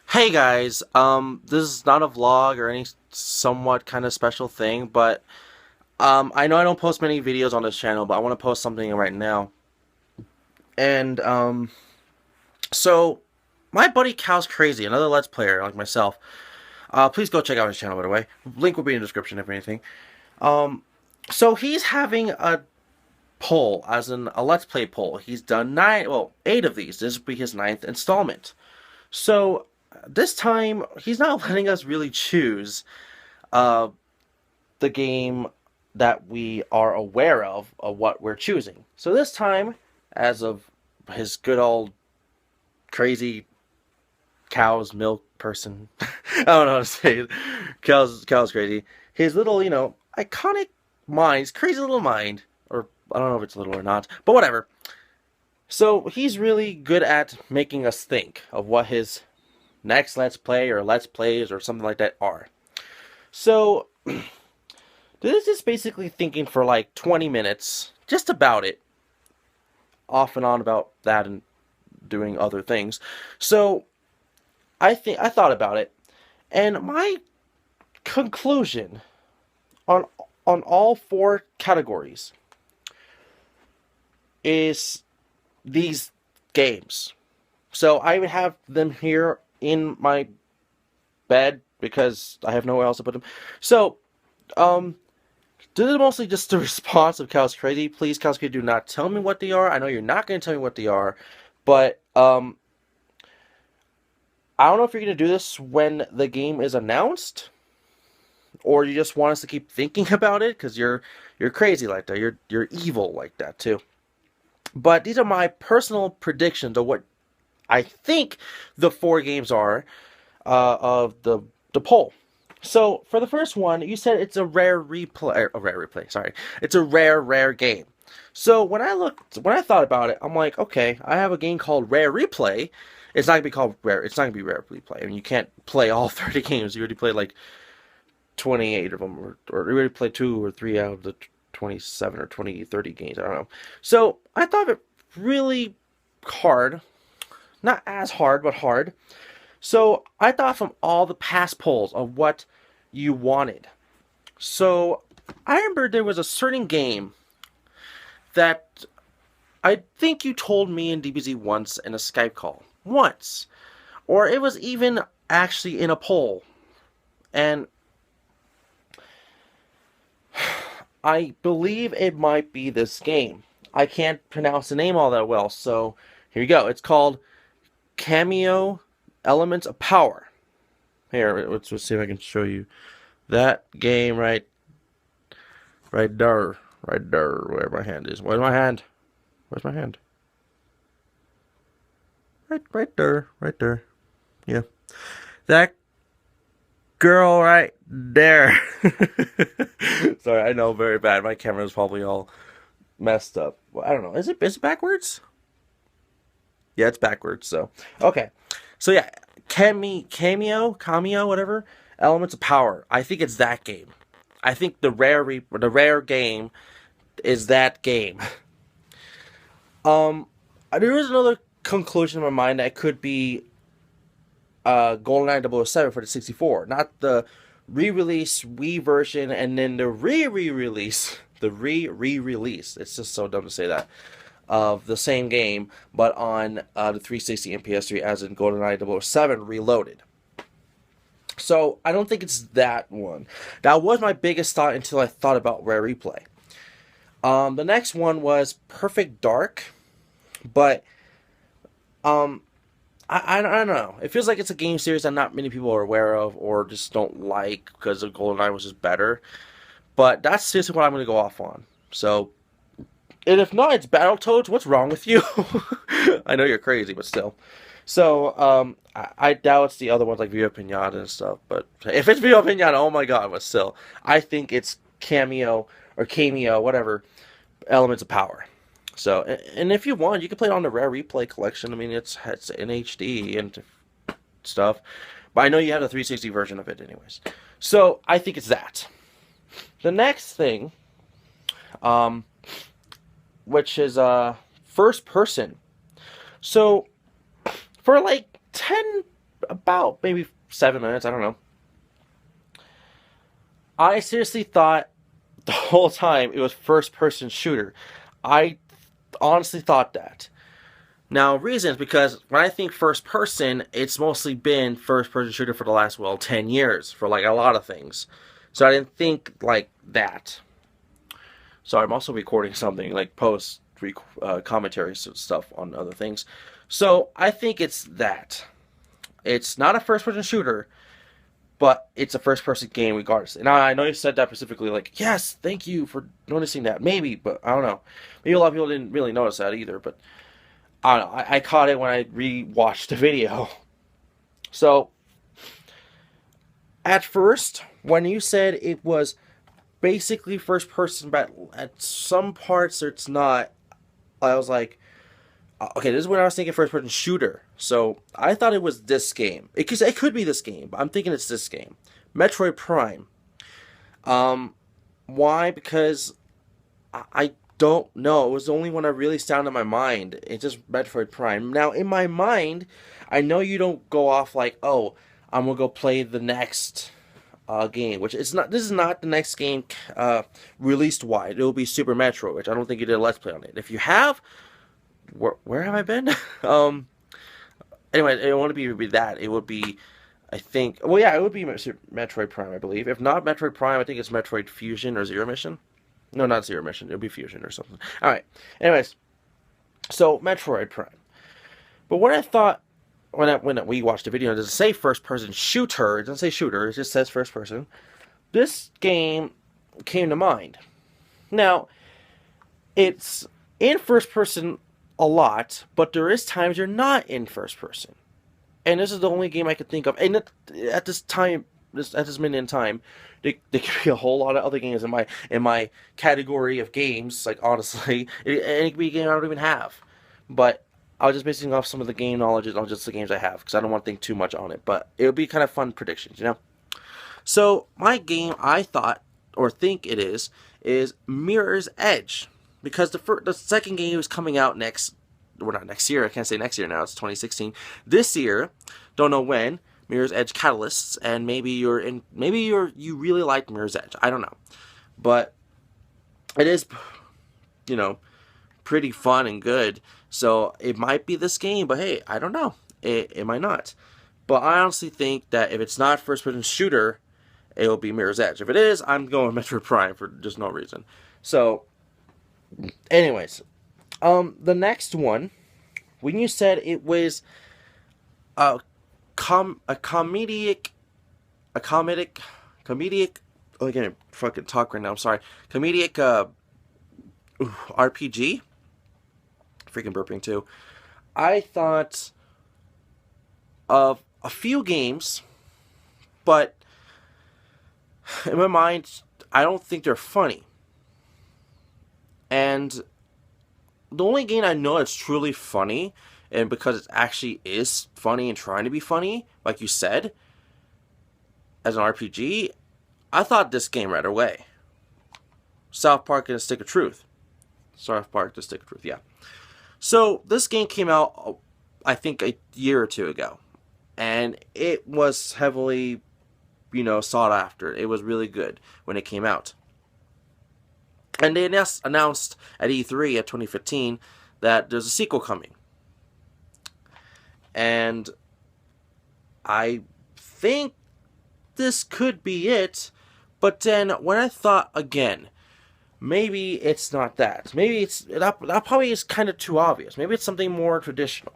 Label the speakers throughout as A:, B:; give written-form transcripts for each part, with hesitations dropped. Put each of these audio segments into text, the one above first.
A: Hey guys, this is not a vlog or any somewhat kind of special thing, but I know I don't post many videos on this channel, but I want to post something right now. And so my buddy Cal's Crazy, another Let's Player like myself. Please go check out his channel, by the way. Link will be in the description if anything. Um, so he's having a poll, as in a Let's Play poll. He's done eight of these. This will be his ninth installment. So this time he's not letting us really choose uh, the game that we are aware of what we're choosing. So this time, as of his good old crazy cow's milk person, I don't know how to say it. Cow's crazy. His little, iconic mind, his crazy little mind, or I don't know if it's little or not, but whatever. So he's really good at making us think of what his next Let's Play or Let's Plays or something like that are. So this is basically thinking for like 20 minutes, just about it, off and on about that and doing other things. So I thought about it, and my conclusion on on all four categories is these games. So I have them here in my bed because I have nowhere else to put them. So, this is mostly just the response of Cal's Crazy. Please, Cal's Crazy, do not tell me what they are. I know you're not going to tell me what they are, but I don't know if you're going to do this when the game is announced, or you just want us to keep thinking about it because you're crazy like that. You're evil like that too. But these are my personal predictions of what I think the four games are of the poll. So for the first one, you said it's a rare replay. Sorry, it's a rare game. So when I thought about it, I'm like, okay, I have a game called Rare Replay. It's not gonna be called Rare. It's not gonna be Rare Replay. I mean, you can't play all 30 games. You already played like 28 of them, or you already played 2 or 3 out of the 27 or 20, 30 games. I don't know. So I thought of it really hard, not as hard, but hard. So I thought from all the past polls of what you wanted. So I remember there was a certain game that I think you told me in DBZ once in a Skype call. Once. Or it was even actually in a poll. And I believe it might be this game. I can't pronounce the name all that well, so here you go. It's called Cameo Elements of Power. Here, let's see if I can show you that game right there, where my hand is. Where's my hand? Where's my hand? Right there. Yeah, that girl right there. Sorry, I know, very bad. My camera's probably all messed up. Well, I don't know. Is it backwards? Yeah, it's backwards. So okay. So yeah, cameo, whatever. Elements of Power. I think it's that game. I think the rare game is that game. There is another conclusion in my mind that could be GoldenEye 007 for the 64, not the re-release Wii version and then the re-release, the re-release. It's just so dumb to say that of the same game, but on the 360 and PS3, as in GoldenEye 007 Reloaded. So I don't think it's that one. That was my biggest thought until I thought about Rare Replay. The next one was Perfect Dark, but um, I don't know. It feels like it's a game series that not many people are aware of or just don't like because of GoldenEye was just better. But that's seriously what I'm going to go off on. So, and if not, it's Battletoads. What's wrong with you? I know you're crazy, but still. So, I doubt it's the other ones like Viva Pinata and stuff. But if it's Viva Pinata, oh my god, but still. I think it's Cameo, whatever, Elements of Power. So, and if you want, you can play it on the Rare Replay collection. I mean, it's in HD and stuff. But I know you have the 360 version of it, anyways. So, I think it's that. The next thing, um, which is first person. So, for like 10 about maybe 7 minutes. I don't know. I seriously thought the whole time it was first-person shooter. I honestly thought that. Now, reason is because when I think first person, it's mostly been first person shooter for the last, 10 years for like a lot of things. So I didn't think like that. So I'm also recording something like post commentary stuff on other things. So I think it's that. It's not a first person shooter, but it's a first person game regardless. And I know you said that specifically, like, yes, thank you for noticing that. Maybe, but I don't know. Maybe a lot of people didn't really notice that either, but I don't know. I caught it when I re-watched the video. So, at first, when you said it was basically first person, but at some parts it's not, I was like, okay, this is when I was thinking first person shooter. So, I thought it was this game. It could be this game, but I'm thinking it's this game. Metroid Prime. Why? Because I don't know. It was the only one that really sounded in my mind. It's just Metroid Prime. Now, in my mind, I know you don't go off like, oh, I'm gonna go play the next game, which it's not. This is not the next game released wide. It will be Super Metroid, which I don't think you did a Let's Play on it. If you have, where have I been? Anyway, it wouldn't be that. It would be, I think. Well, yeah, it would be Metroid Prime, I believe. If not Metroid Prime, I think it's Metroid Fusion or Zero Mission. No, not Zero Mission. It'll be Fusion or something. All right. Anyways, so Metroid Prime. But what I thought when we watched the video, it doesn't say first person shooter. It doesn't say shooter. It just says first person. This game came to mind. Now, it's in first person a lot, but there is times you're not in first person. And this is the only game I could think of. And at this time, at this minute in time, there could be a whole lot of other games in my category of games. Like honestly, it could be a game I don't even have. But I was just basing off some of the game knowledge on just the games I have because I don't want to think too much on it. But it would be kind of fun predictions, you know. So my game, I thought or think it is Mirror's Edge, because the second game is coming out not next year. I can't say next year now. It's 2016. This year, don't know when. Mirror's Edge Catalysts, and maybe you really like Mirror's Edge. I don't know, but it is, pretty fun and good. So it might be this game, but hey, I don't know. It might not. But I honestly think that if it's not first person shooter, it will be Mirror's Edge. If it is, I'm going Metroid Prime for just no reason. So, anyways, the next one, when you said it was a comedic. Oh, I can't fucking talk right now. I'm sorry. Comedic RPG. Freaking burping too. I thought of a few games, but in my mind, I don't think they're funny. And the only game I know that's truly funny, and because it actually is funny and trying to be funny, like you said, as an RPG, I thought this game right away. South Park and the Stick of Truth. South Park, the Stick of Truth, yeah. So, this game came out, I think, a year or two ago. And it was heavily, sought after. It was really good when it came out. And they announced at E3 at 2015 that there's a sequel coming. And I think this could be it. But then when I thought again, maybe it's not that. Maybe that probably is kind of too obvious. Maybe it's something more traditional.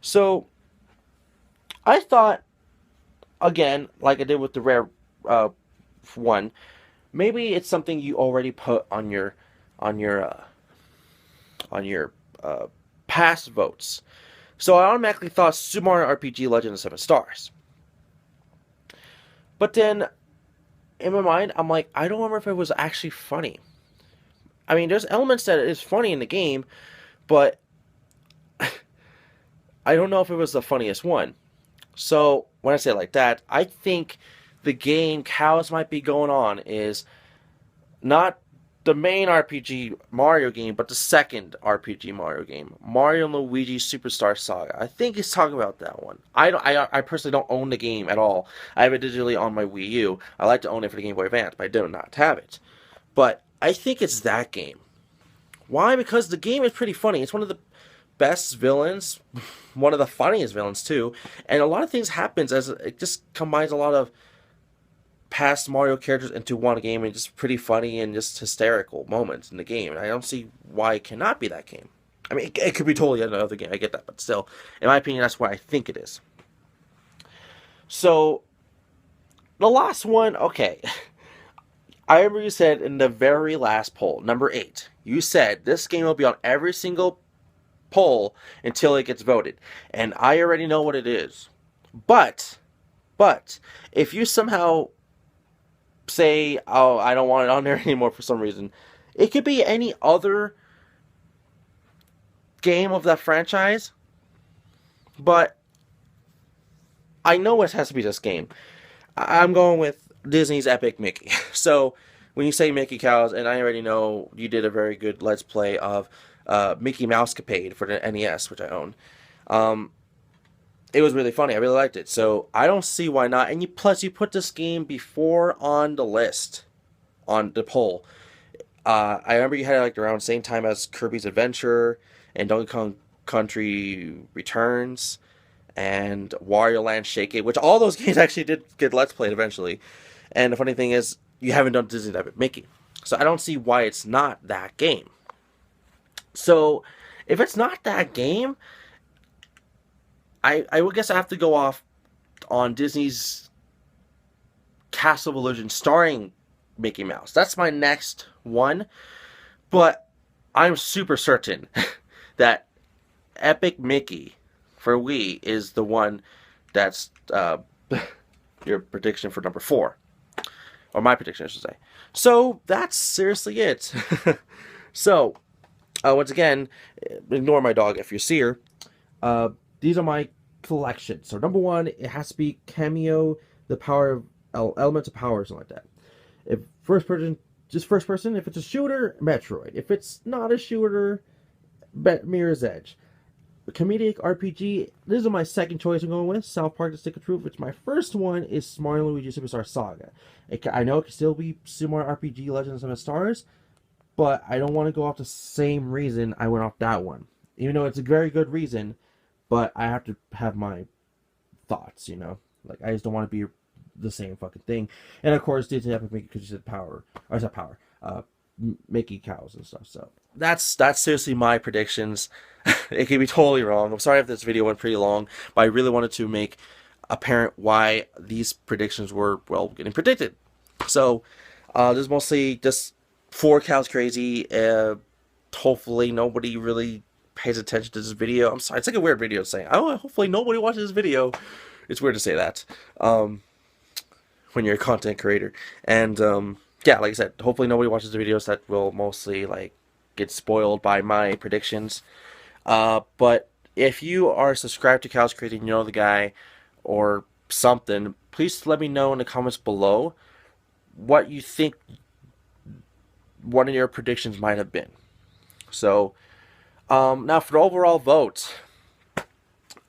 A: So I thought, again, like I did with the Rare one, maybe it's something you already put on your past votes. So I automatically thought Super Mario RPG Legend of 7 Stars. But then, in my mind, I'm like, I don't remember if it was actually funny. I mean, there's elements that is funny in the game, but I don't know if it was the funniest one. So, when I say it like that, I think the game cows might be going on is not the main RPG Mario game, but the second RPG Mario game, Mario and Luigi Superstar Saga. I think he's talking about that one. I personally don't own the game at all. I have it digitally on my Wii U. I like to own it for the Game Boy Advance, but I do not have it. But I think it's that game. Why? Because the game is pretty funny. It's one of the best villains, one of the funniest villains too, and a lot of things happens as it just combines a lot of past Mario characters into one game, and just pretty funny and just hysterical moments in the game. And I don't see why it cannot be that game. I mean, it could be totally another game. I get that, but still, in my opinion, that's what I think it is. So, the last one, okay. I remember you said in the very last poll, number 8, you said this game will be on every single poll until it gets voted. And I already know what it is. But, if you somehow say, oh, I don't want it on there anymore for some reason, it could be any other game of that franchise, but I know it has to be this game. I'm going with Disney's Epic Mickey. So, when you say Mickey Cows, and I already know you did a very good Let's Play of Mickey Mousecapade for the NES, which I own. It was really funny. I really liked it. So I don't see why not. And plus you put this game before on the list, on the poll. I remember you had it like around the same time as Kirby's Adventure and Donkey Kong Country Returns and Wario Land Shake It, which all those games actually did get Let's Played eventually. And the funny thing is, you haven't done Disney's Epic Mickey. So I don't see why it's not that game. So, if it's not that game, I would guess I have to go off on Disney's Castle of Illusion starring Mickey Mouse. That's my next one. But I'm super certain that Epic Mickey for Wii is the one that's your prediction for number 4. Or my prediction, I should say. So, that's seriously it. So, once again, ignore my dog if you see her. These are my collections. So number 1, it has to be Cameo, the power of Elements of Power, or something like that. If first person, just first person. If it's a shooter, Metroid. If it's not a shooter, Mirror's Edge. Comedic RPG. This is my second choice I'm going with. South Park: The Stick of Truth. Which my first one is Mario & Luigi Superstar Saga. I know it can still be Super Mario RPG Legends of the Stars, but I don't want to go off the same reason I went off that one. Even though it's a very good reason, but I have to have my thoughts, you know? Like, I just don't want to be the same fucking thing. And of course, Disney Epic Mickey, because you said power. Or is that power? Mickey Cows and stuff, so. That's seriously my predictions. It could be totally wrong. I'm sorry if this video went pretty long, but I really wanted to make apparent why these predictions were, well, getting predicted. So, this is mostly just 4 Cows Crazy. Hopefully nobody really pays attention to this video. I'm sorry, it's like a weird video saying, oh, hopefully nobody watches this video. It's weird to say that when you're a content creator. And yeah, like I said, hopefully nobody watches the videos that will mostly like get spoiled by my predictions. But if you are subscribed to Cows Crazy and you know the guy or something, please let me know in the comments below what you think one of your predictions might have been. So, now for the overall vote,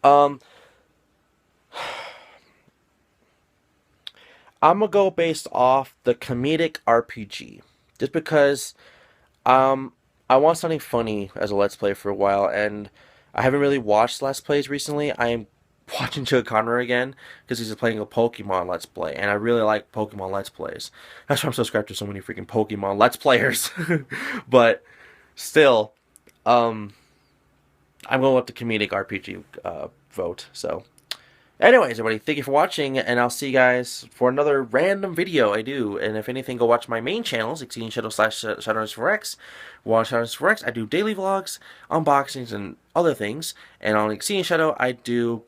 A: I'm gonna go based off the comedic RPG, just because I want something funny as a Let's Play for a while, and I haven't really watched Let's Plays recently. I'm watching Joe Connor again because he's playing a Pokemon Let's Play, and I really like Pokemon Let's Plays. That's why I'm subscribed to so many freaking Pokemon Let's Players. But still, I'm going with the comedic RPG vote. So, anyways, everybody, thank you for watching, and I'll see you guys for another random video I do. And if anything, go watch my main channels, Exceeding Shadow / Shadows4X. Watch Shadows4X, I do daily vlogs, unboxings, and other things. And on Exceeding Shadow, I do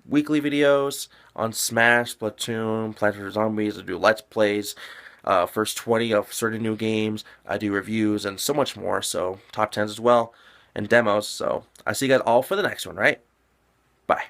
A: weekly videos on Smash, Splatoon, Plants vs. Zombies. I do Let's Plays, first 20 of certain new games. I do reviews and so much more, so top 10s as well, and demos. So I see you guys all for the next one, right? Bye.